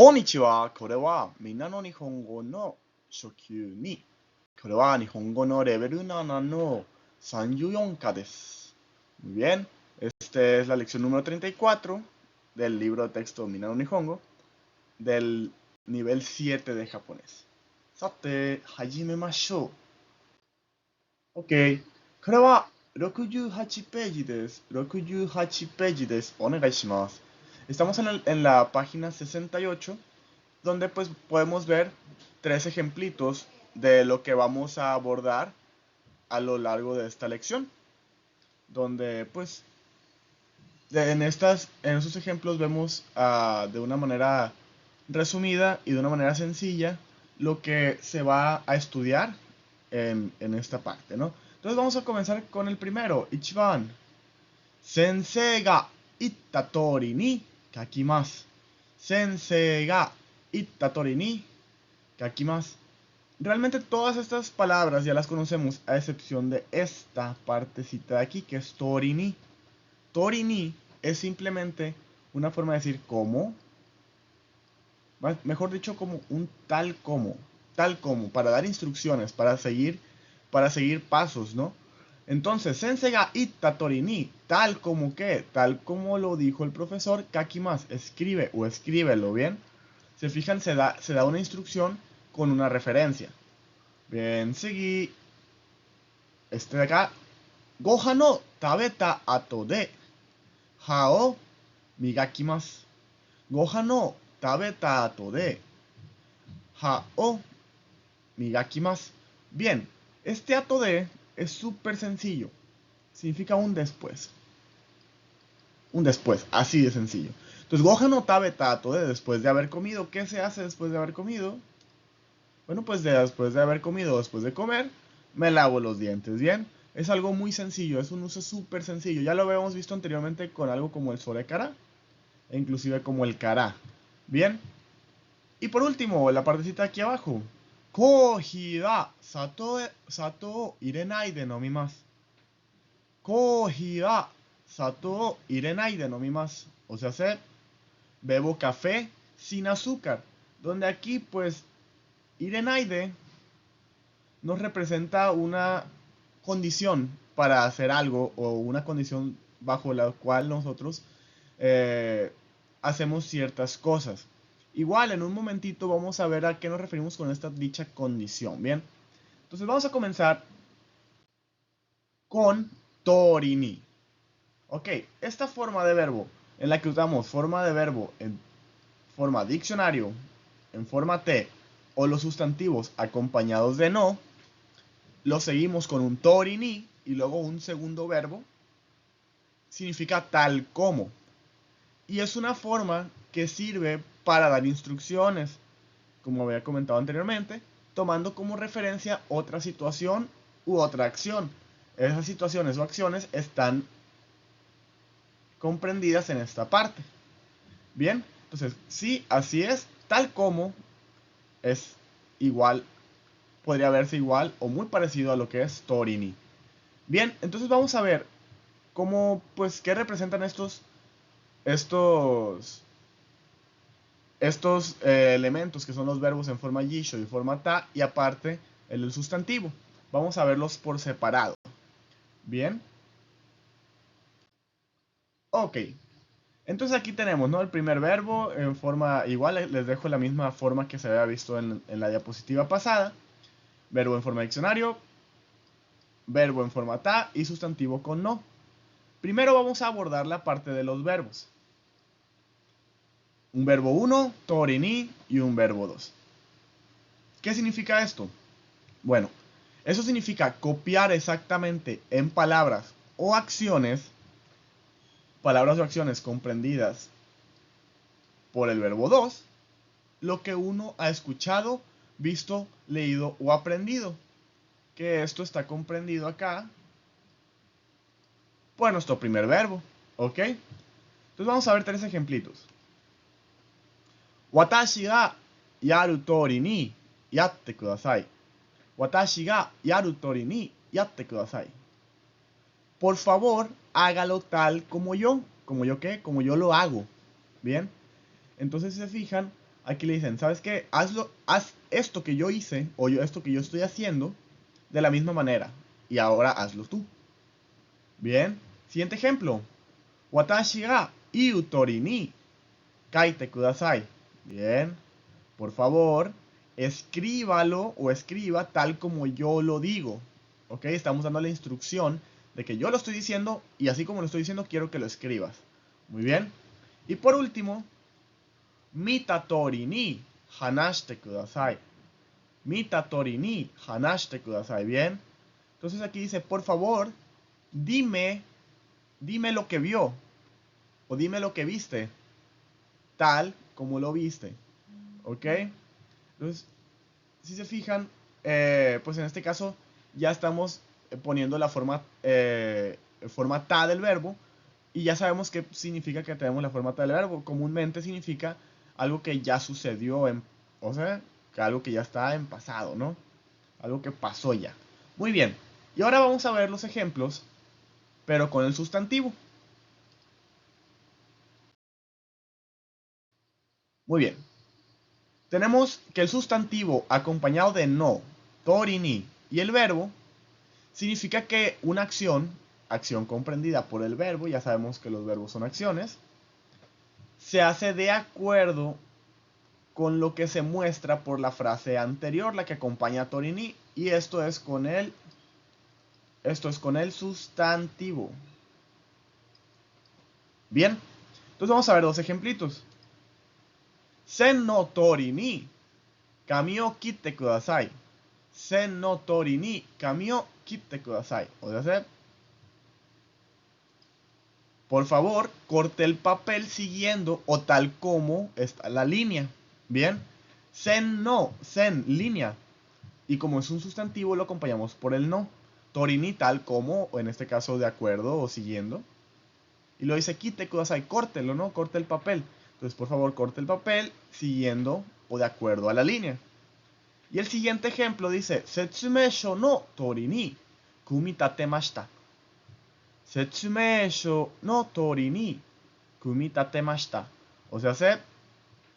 こんにちは。これはみんなの日本語の初級に。これは日本語のレベル7の34課です。Muy bien. Esta es la lección número 34 del libro de texto Minano Nihongo del nivel 7 de japonés. さて、始めましょう。OK。これは68ページです。68ページです。お願いします。Estamos en la página 68, donde pues podemos ver tres ejemplitos de lo que vamos a abordar a lo largo de esta lección. Donde pues en esos ejemplos vemos de una manera resumida y de una manera sencilla lo que se va a estudiar en esta parte, ¿no? Entonces vamos a comenzar con el primero, Ichiban. Sensei ga itta tori ni kakimasu. Sensei ga itta tori ni kakimasu. Realmente todas estas palabras ya las conocemos, a excepción de esta partecita de aquí, que es tori ni. Tori ni es simplemente una forma de decir como, mejor dicho, como un tal como, para dar instrucciones, para seguir pasos, ¿no? Entonces, sensei ga itta tori ni, tal como que, tal como lo dijo el profesor, kakimasu, escribe o escríbelo, ¿bien? Se fijan, se da una instrucción con una referencia. Bien, seguí. Este de acá. Gohan no tabeta ato de ha o migakimasu. Gohan no tabeta ato de ha o migakimasu. Bien, este ato de es súper sencillo. Significa un después. Un después, así de sencillo. Entonces, Gohan no tabeta ato de, después de haber comido. ¿Qué se hace después de haber comido? Bueno, pues después de haber comido, después de comer, me lavo los dientes, ¿bien? Es algo muy sencillo, es un uso súper sencillo. Ya lo habíamos visto anteriormente con algo como el sorekara, e inclusive como el kara, ¿bien? Y por último, la partecita aquí abajo. Kohi wa sato o irenai de nomimasu. Kohi wa sato o irenai de nomimasu. O sea, bebo café sin azúcar. Donde aquí, pues, irenaide nos representa una condición para hacer algo o una condición bajo la cual nosotros hacemos ciertas cosas. Igual en un momentito vamos a ver a qué nos referimos con esta dicha condición, ¿bien? Entonces vamos a comenzar con torini. Ok, esta forma de verbo en la que usamos forma de verbo en forma diccionario, en forma T o los sustantivos acompañados de no, lo seguimos con un torini y luego un segundo verbo. Significa tal como. Y es una forma que sirve para dar instrucciones, como había comentado anteriormente, tomando como referencia otra situación u otra acción. Esas situaciones o acciones están comprendidas en esta parte. Bien, entonces, sí, así es, tal como es igual, podría verse igual o muy parecido a lo que es torini. Bien, entonces vamos a ver cómo, pues, qué representan estos elementos que son los verbos en forma yisho y forma ta, y aparte el sustantivo. Vamos a verlos por separado. Bien. Ok. Entonces aquí tenemos, ¿no? El primer verbo en forma igual, les dejo la misma forma que se había visto en la diapositiva pasada. Verbo en forma diccionario, verbo en forma ta y sustantivo con no. Primero vamos a abordar la parte de los verbos. Un verbo 1, torini, y un verbo 2. ¿Qué significa esto? Bueno, eso significa copiar exactamente en palabras o acciones comprendidas por el verbo 2, lo que uno ha escuchado, visto, leído o aprendido. Que esto está comprendido acá por nuestro primer verbo, ¿ok? Entonces vamos a ver tres ejemplitos. Watashi ga yaru tori ni yatte kudasai. Watashi ga yaru tori ni yatte kudasai. Por favor, hágalo tal como yo. ¿Como yo qué? Como yo lo hago. Bien. Entonces, si se fijan, aquí le dicen, ¿sabes qué? Haz esto que yo hice, o esto que yo estoy haciendo, de la misma manera. Y ahora hazlo tú. Bien. Siguiente ejemplo. Watashi ga iu tori ni kaite kudasai. Bien. Por favor, escríbalo o escriba tal como yo lo digo. ¿Ok? Estamos dando la instrucción de que yo lo estoy diciendo y así como lo estoy diciendo quiero que lo escribas. Muy bien. Y por último, mita tori ni hanashite kudasai. Mita tori ni hanashite kudasai. Bien. Entonces aquí dice, por favor, dime, dime lo que vio o dime lo que viste, tal como lo viste. ¿Ok? Entonces, si se fijan, pues en este caso ya estamos poniendo la forma ta del verbo y ya sabemos qué significa que tenemos la forma ta del verbo. Comúnmente significa algo que ya sucedió, o sea, que algo que ya está en pasado, ¿no? Algo que pasó ya. Muy bien. Y ahora vamos a ver los ejemplos, pero con el sustantivo. Muy bien. Tenemos que el sustantivo acompañado de no, tori, ni y el verbo significa que una acción comprendida por el verbo, ya sabemos que los verbos son acciones, se hace de acuerdo con lo que se muestra por la frase anterior, la que acompaña a tori, ni, y esto es con el sustantivo. Bien, entonces vamos a ver dos ejemplitos. Sen no tori ni kami o kitte kudasai. Sen no tori ni kami o kitte kudasai. O sea, por favor, corte el papel siguiendo o tal como está la línea. Bien. Sen no, sen, línea. Y como es un sustantivo, lo acompañamos por el no. Tori ni tal como, o en este caso de acuerdo o siguiendo. Y lo dice kite kudasai, córtelo, ¿no? Corte el papel. Entonces, por favor, corte el papel siguiendo o de acuerdo a la línea. Y el siguiente ejemplo dice, Setsumesho no tori ni kumitatemashita. Setsumesho no tori ni kumitatemashita. O sea,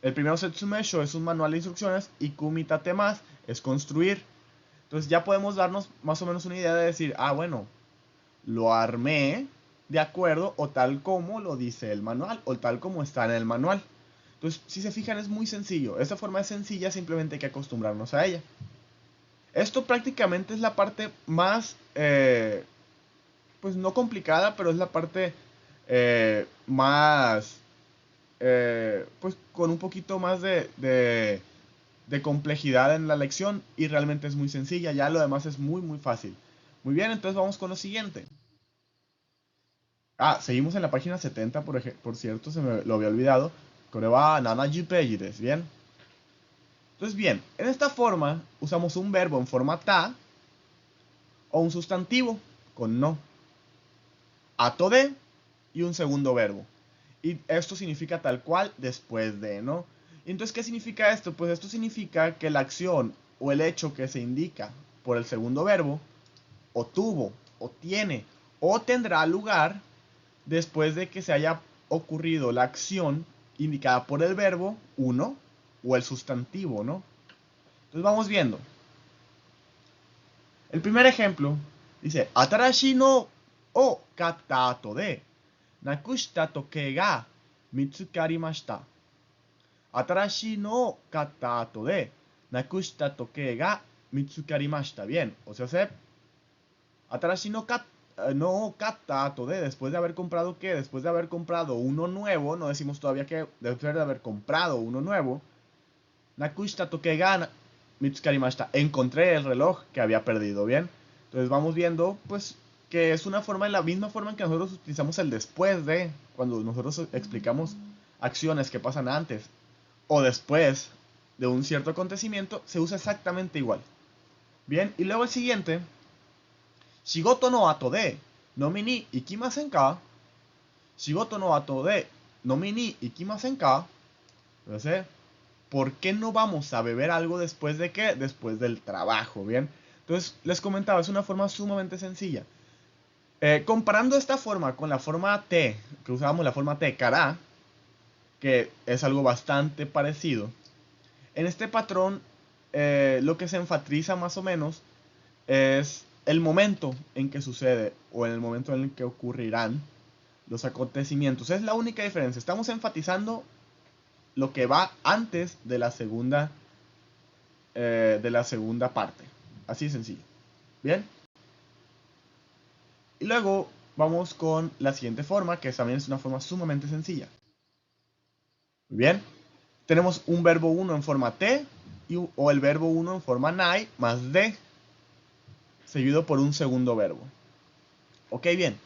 el primero Setsumesho es un manual de instrucciones y kumitatemas es construir. Entonces ya podemos darnos más o menos una idea de decir, ah, bueno, lo armé de acuerdo o tal como lo dice el manual o tal como está en el manual. Entonces, si se fijan, es muy sencillo. Esta forma es sencilla, simplemente hay que acostumbrarnos a ella. Esto prácticamente es la parte más, pues no complicada, pero es la parte más, pues con un poquito más de complejidad en la lección y realmente es muy sencilla. Ya lo demás es muy, muy fácil. Muy bien, entonces vamos con lo siguiente. Ah, seguimos en la página 70, por cierto, se me lo había olvidado. Koreba Nanaji Pages, ¿bien? Entonces, bien, en esta forma usamos un verbo en forma ta o un sustantivo con no, ato de y un segundo verbo. Y esto significa tal cual después de, ¿no? Y entonces, ¿qué significa esto? Pues esto significa que la acción o el hecho que se indica por el segundo verbo o tuvo, o tiene, o tendrá lugar después de que se haya ocurrido la acción indicada por el verbo uno o el sustantivo, ¿no? Entonces vamos viendo. El primer ejemplo dice, Atarashi no o katta ato de nakushita tokei ga mitsukarimashita. Atarashi no o katta ato de nakushita tokei ga mitsukarimashita. Bien, o sea, Atarashi no katta ato de, después de haber comprado ¿qué? Después de haber comprado uno nuevo, no decimos todavía que, después de haber comprado uno nuevo, nakushita tokei ga mitsukarimashita. Encontré el reloj que había perdido, ¿bien? Entonces vamos viendo, pues, que es una forma, en la misma forma en que nosotros utilizamos el después de, cuando nosotros explicamos acciones que pasan antes o después de un cierto acontecimiento, se usa exactamente igual. Bien, y luego el siguiente, Shigoto no ato de nomi ni ikimasen ka. Shigoto no ato de nomi ni ikimasen ka. Entonces, ¿por qué no vamos a beber algo después de qué? Después del trabajo, ¿bien? Entonces, les comentaba, es una forma sumamente sencilla. Comparando esta forma con la forma T, que usábamos la forma T, kara, que es algo bastante parecido, En este patrón, lo que se enfatiza más o menos es el momento en que sucede o en el momento en el que ocurrirán los acontecimientos. Es la única diferencia. Estamos enfatizando lo que va antes de la segunda parte. Así de sencillo. Bien. Y luego vamos con la siguiente forma, que también es una forma sumamente sencilla. Muy bien. Tenemos un verbo 1 en forma T o el verbo 1 en forma nai más D, seguido por un segundo verbo. Ok, bien.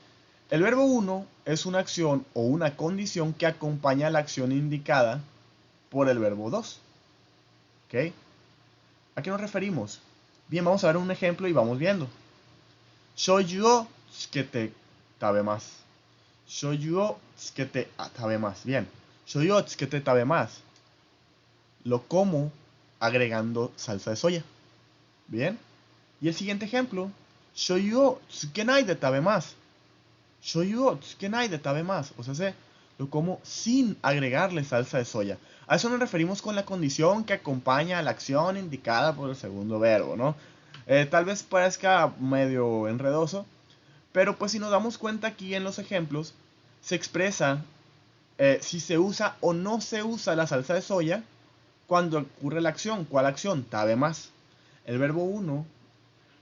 El verbo 1 es una acción o una condición que acompaña a la acción indicada por el verbo 2. ¿Ok? ¿A qué nos referimos? Bien, vamos a ver un ejemplo y vamos viendo. Shoyu o tsukete tabemasu. Shoyu o tsukete tabemasu. Bien. Shoyu o tsukete tabemasu. Lo como agregando salsa de soya. Bien. Y el siguiente ejemplo. Shoyu o tsukenai de tabemasu. Shoyu o tsukenai de tabemasu. O sea, lo como sin agregarle salsa de soya. A eso nos referimos con la condición que acompaña a la acción indicada por el segundo verbo, ¿no? Tal vez parezca medio enredoso, pero pues si nos damos cuenta aquí en los ejemplos, se expresa si se usa o no se usa la salsa de soya cuando ocurre la acción. ¿Cuál acción? Tabemasu. El verbo 1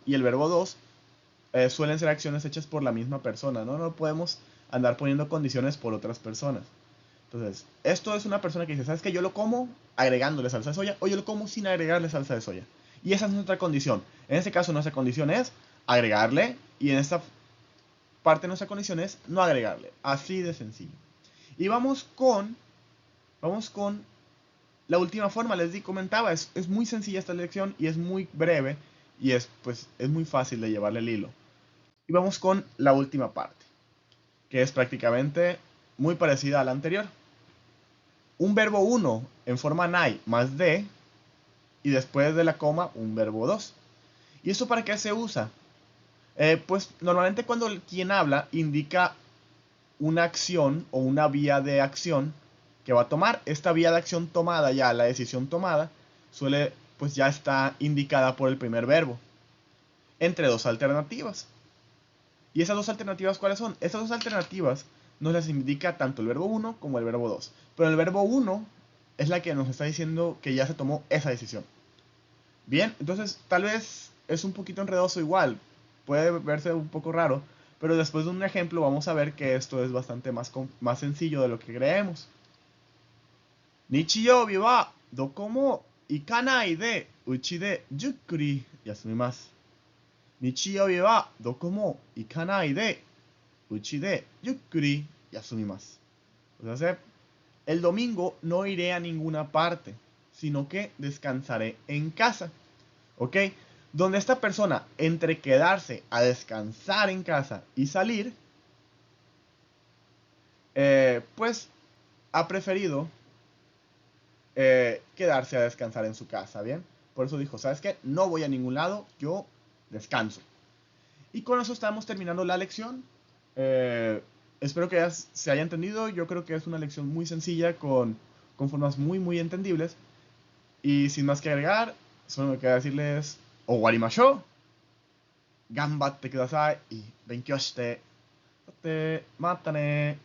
y el verbo 2 suelen ser acciones hechas por la misma persona, ¿no? No podemos andar poniendo condiciones por otras personas. Entonces, esto es una persona que dice, ¿sabes qué? Yo lo como agregándole salsa de soya o yo lo como sin agregarle salsa de soya. Y esa es nuestra condición. En este caso, nuestra condición es agregarle y en esta parte de nuestra condición es no agregarle. Así de sencillo. Y vamos con la última forma. Les comentaba, es muy sencilla esta lección y es muy breve y es muy fácil de llevarle el hilo. Y vamos con la última parte, que es prácticamente muy parecida a la anterior. Un verbo 1 en forma nai más de y después de la coma un verbo 2. ¿Y eso para qué se usa? Pues normalmente cuando quien habla indica una acción o una vía de acción que va a tomar. Esta vía de acción tomada ya, la decisión tomada, pues ya está indicada por el primer verbo, entre dos alternativas. ¿Y esas dos alternativas cuáles son? Esas dos alternativas nos las indica tanto el verbo 1 como el verbo 2. Pero el verbo 1 es la que nos está diciendo que ya se tomó esa decisión. Bien, entonces tal vez es un poquito enredoso igual, puede verse un poco raro, pero después de un ejemplo vamos a ver que esto es bastante más sencillo de lo que creemos. Nichiyoubi wa doko mo ikanai de uchi de yukkuri yasumimasu. Nichiyoubi wa doko mo ikanai de uchi de yukkuri yasumimasu. O sea, el domingo no iré a ninguna parte, sino que descansaré en casa. ¿Ok? Donde esta persona, entre quedarse a descansar en casa y salir, pues ha preferido quedarse a descansar en su casa, ¿bien? Por eso dijo, ¿sabes qué? No voy a ningún lado, yo descanso. Y con eso estamos terminando la lección. Espero que ya se haya entendido. Yo creo que es una lección muy sencilla con formas muy, muy entendibles. Y sin más que agregar, solo me queda decirles, Owarimashou. Gambatte kudasai y benkyou shite. Mata ne.